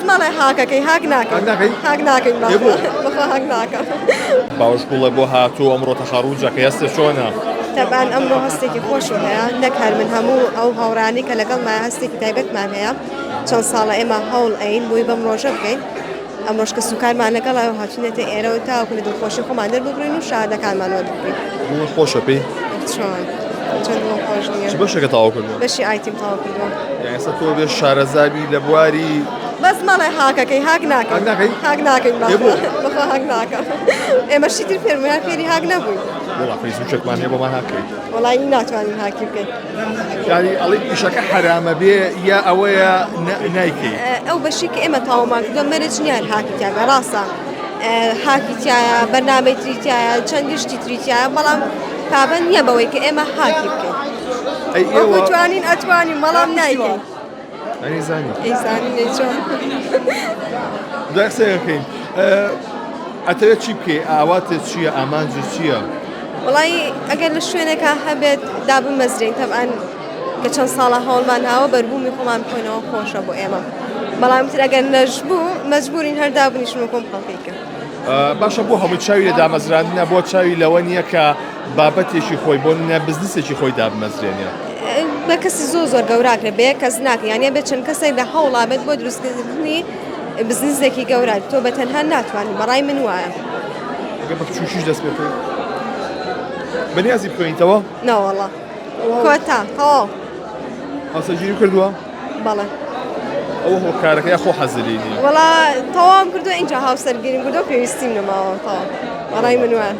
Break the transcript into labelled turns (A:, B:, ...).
A: ماڵێ هاکەکەی هاک ناکەین هاک ناکەین بەخوا هاک ناکەم
B: باوەش بڵێ بۆ هاتوو ئەمڕۆ تەخەڕوجەکە هەستە چۆنە؟
A: تەبان ئەمڕۆ هەستێکی خۆشم هەیە نەک هەر من هەموو ئەو هاوڕانی کە لەگەڵمان هەستێکی تایبەتمان هەیە چەند ساڵە ئێمە هەوڵ ئەین بۆی بەم ڕۆژە بکەین ئەمڕۆژ کە سوکارمان لەگەڵ هاتوونێتە ئێرەوە تاوەکو لە دڵخۆشی خۆمان دەربگرین و شادەکانمانەوە بکەین
B: بۆ خۆشە پێی؟
A: چۆن چەند بۆ خۆش نییە
B: چ بەشێکە تاوا کردووە؟
A: بەشی ئایتیم تاوا کردووە
B: یعنی ئێستا تۆ بێ شارەزابی لە بواری
A: بەس ماڵێ هاکەکەی هاک ناکەین هاک ناکەین بەخوا هاک ناکەم ئێمە شتر فێرمویان فێری هاک نەبووین
B: وڵا فەیسبووکێکمان هەیە بۆمان هاکەین
A: وەڵای ناتوانین هاکی بکەین
B: یعنی ئەڵێ ئیشەکە حرامە بێ یا ئەوەیە نایکەی
A: ئەو بەشی کە ئێمە تاوامان کردووە مەرج نییان هاکی تیاگە ڕاستە هاکی تایە بەرنامەی تری تایە چەندی شتی تری تایە بەڵام پابەند نییە بەوەی کە ئێمە هاکی بکەین وەکو توانین ئەتوانین بەڵام نایکەین ئەیزانی چۆن
B: دوای قسەیەکەین ئەتەوێت چی بکەی ئاواتت چییە ئامانجت چییە؟
A: وڵی ئەگەر لە شوێنێکە هەبێت دابمەزرین تەبعەن کە چەند ساڵە هەوڵمان هاوە بەربوومی خۆمان بخۆینەوە خۆشە بۆ ئێمە بەڵام تر ئەگەر نەژبوو مەجبورین هەر دابنیشن و کۆم خەڵقیکە
B: باشە بۆ هەموو چاوی لە دامەزراندنە بۆ چاوی لەوە نییە کە بابەتێکی خۆی بۆ نە بزنسێکی خۆی دابمەزرێنە
A: بە کەسی زۆر گەوراکرێ بێ کەس ناکە یانە بێت چەند کەسێک لە هەوڵا بێت بۆ دروستکردنی بزنسێکی گەورە تۆ بە تەنها ناتوانین بەڕای من وایە
B: ئەگەر بە چوشیش دەست پێ بکەیت بەنیازی بکەینیتەوە؟
A: ناوەڵا کۆتا تەواو
B: هەڵسەگیری کردووە؟
A: بەڵێ
B: ئەوە هۆکارەکە یا خۆ حەزرینی
A: وەڵا تەواوم کردووە ئینجا هاوسەرگیریم کردو پێویستیم نەماوە تەواو بەڕای من وایە